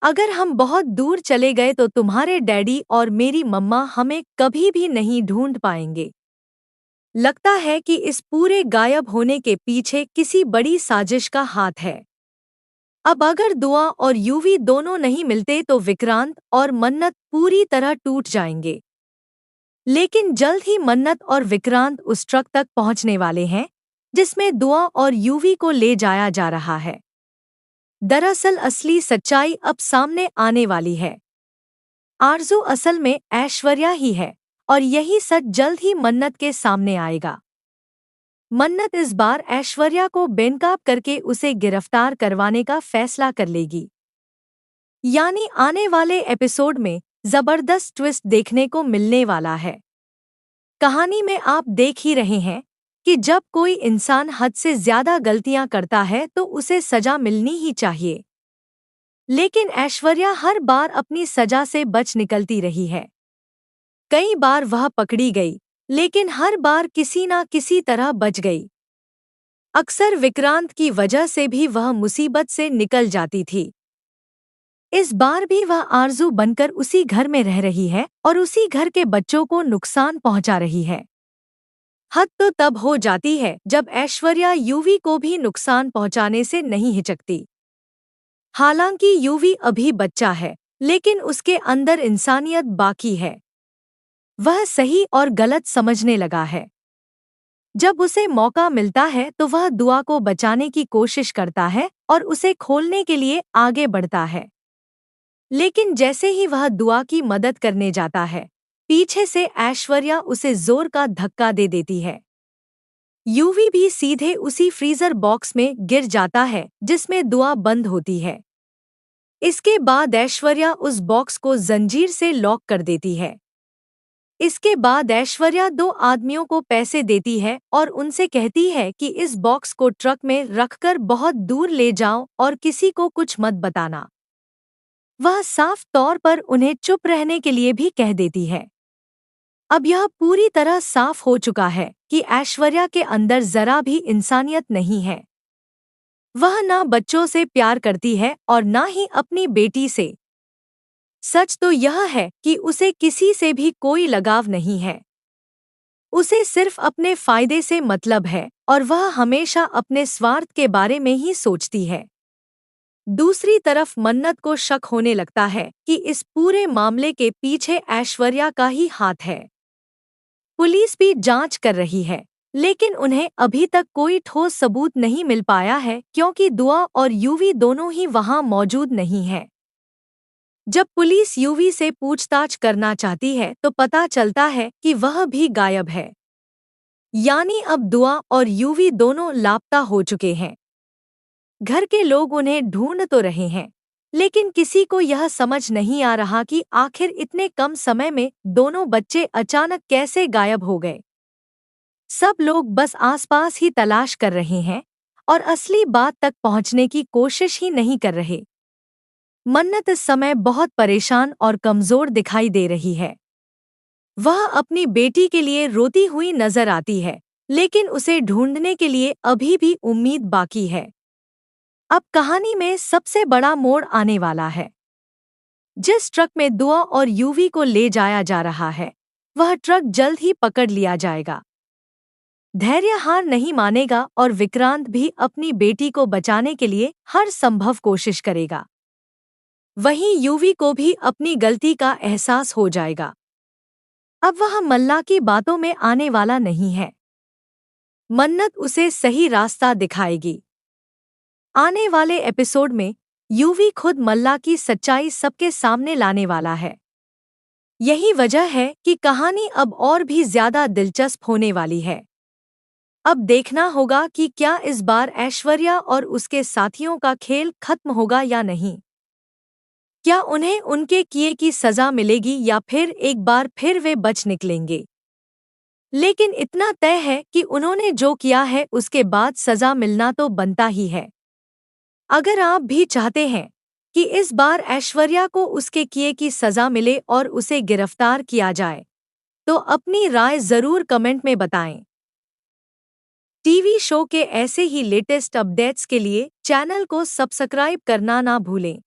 अगर हम बहुत दूर चले गए तो तुम्हारे डैडी और मेरी मम्मा हमें कभी भी नहीं ढूंढ पाएंगे। लगता है कि इस पूरे गायब होने के पीछे किसी बड़ी साजिश का हाथ है। अब अगर दुआ और यूवी दोनों नहीं मिलते तो विक्रांत और मन्नत पूरी तरह टूट जाएंगे। लेकिन जल्द ही मन्नत और विक्रांत उस ट्रक तक पहुंचने वाले हैं जिसमें दुआ और यूवी को ले जाया जा रहा है। दरअसल असली सच्चाई अब सामने आने वाली है। आरज़ू असल में ऐश्वर्या ही है और यही सच जल्द ही मन्नत के सामने आएगा। मन्नत इस बार ऐश्वर्या को बेनकाब करके उसे गिरफ्तार करवाने का फैसला कर लेगी। यानी आने वाले एपिसोड में जबरदस्त ट्विस्ट देखने को मिलने वाला है। कहानी में आप देख ही रहे हैं कि जब कोई इंसान हद से ज्यादा गलतियां करता है तो उसे सजा मिलनी ही चाहिए। लेकिन ऐश्वर्या हर बार अपनी सजा से बच निकलती रही है। कई बार वह पकड़ी गई, लेकिन हर बार किसी ना किसी तरह बच गई। अक्सर विक्रांत की वजह से भी वह मुसीबत से निकल जाती थी। इस बार भी वह आरज़ू बनकर उसी घर में रह रही है और उसी घर के बच्चों को नुकसान पहुंचा रही है। हद तो तब हो जाती है जब ऐश्वर्या यूवी को भी नुकसान पहुंचाने से नहीं हिचकती। हालांकि यूवी अभी बच्चा है, लेकिन उसके अंदर इंसानियत बाकी है। वह सही और गलत समझने लगा है। जब उसे मौका मिलता है तो वह दुआ को बचाने की कोशिश करता है और उसे खोलने के लिए आगे बढ़ता है। लेकिन जैसे ही वह दुआ की मदद करने जाता है, पीछे से ऐश्वर्या उसे जोर का धक्का दे देती है। यूवी भी सीधे उसी फ्रीजर बॉक्स में गिर जाता है जिसमें दुआ बंद होती है। इसके बाद ऐश्वर्या उस बॉक्स को जंजीर से लॉक कर देती है। इसके बाद ऐश्वर्या दो आदमियों को पैसे देती है और उनसे कहती है कि इस बॉक्स को ट्रक में रखकर बहुत दूर ले जाओ और किसी को कुछ मत बताना। वह साफ तौर पर उन्हें चुप रहने के लिए भी कह देती है। अब यह पूरी तरह साफ हो चुका है कि ऐश्वर्या के अंदर जरा भी इंसानियत नहीं है। वह ना बच्चों से प्यार करती है और ना ही अपनी बेटी से। सच तो यह है कि उसे किसी से भी कोई लगाव नहीं है। उसे सिर्फ अपने फायदे से मतलब है और वह हमेशा अपने स्वार्थ के बारे में ही सोचती है। दूसरी तरफ मन्नत को शक होने लगता है कि इस पूरे मामले के पीछे ऐश्वर्या का ही हाथ है। पुलिस भी जांच कर रही है, लेकिन उन्हें अभी तक कोई ठोस सबूत नहीं मिल पाया है क्योंकि दुआ और यूवी दोनों ही वहां मौजूद नहीं हैं। जब पुलिस यूवी से पूछताछ करना चाहती है तो पता चलता है कि वह भी गायब है। यानी अब दुआ और यूवी दोनों लापता हो चुके हैं। घर के लोग उन्हें ढूंढ तो रहे हैं, लेकिन किसी को यह समझ नहीं आ रहा कि आखिर इतने कम समय में दोनों बच्चे अचानक कैसे गायब हो गए। सब लोग बस आसपास ही तलाश कर रहे हैं और असली बात तक पहुंचने की कोशिश ही नहीं कर रहे। मन्नत इस समय बहुत परेशान और कमजोर दिखाई दे रही है। वह अपनी बेटी के लिए रोती हुई नजर आती है, लेकिन उसे ढूंढने के लिए अभी भी उम्मीद बाकी है। अब कहानी में सबसे बड़ा मोड़ आने वाला है। जिस ट्रक में दुआ और यूवी को ले जाया जा रहा है, वह ट्रक जल्द ही पकड़ लिया जाएगा। धैर्य हार नहीं मानेगा और विक्रांत भी अपनी बेटी को बचाने के लिए हर संभव कोशिश करेगा। वहीं यूवी को भी अपनी गलती का एहसास हो जाएगा। अब वह मल्ला की बातों में आने वाला नहीं है। मन्नत उसे सही रास्ता दिखाएगी। आने वाले एपिसोड में यूवी खुद मल्ला की सच्चाई सबके सामने लाने वाला है। यही वजह है कि कहानी अब और भी ज्यादा दिलचस्प होने वाली है। अब देखना होगा कि क्या इस बार ऐश्वर्या और उसके साथियों का खेल खत्म होगा या नहीं। क्या उन्हें उनके किए की सजा मिलेगी या फिर एक बार फिर वे बच निकलेंगे। लेकिन इतना तय है कि उन्होंने जो किया है उसके बाद सजा मिलना तो बनता ही है। अगर आप भी चाहते हैं कि इस बार ऐश्वर्या को उसके किए की सजा मिले और उसे गिरफ्तार किया जाए, तो अपनी राय जरूर कमेंट में बताएं। टीवी शो के ऐसे ही लेटेस्ट अपडेट्स के लिए चैनल को सब्सक्राइब करना ना भूलें।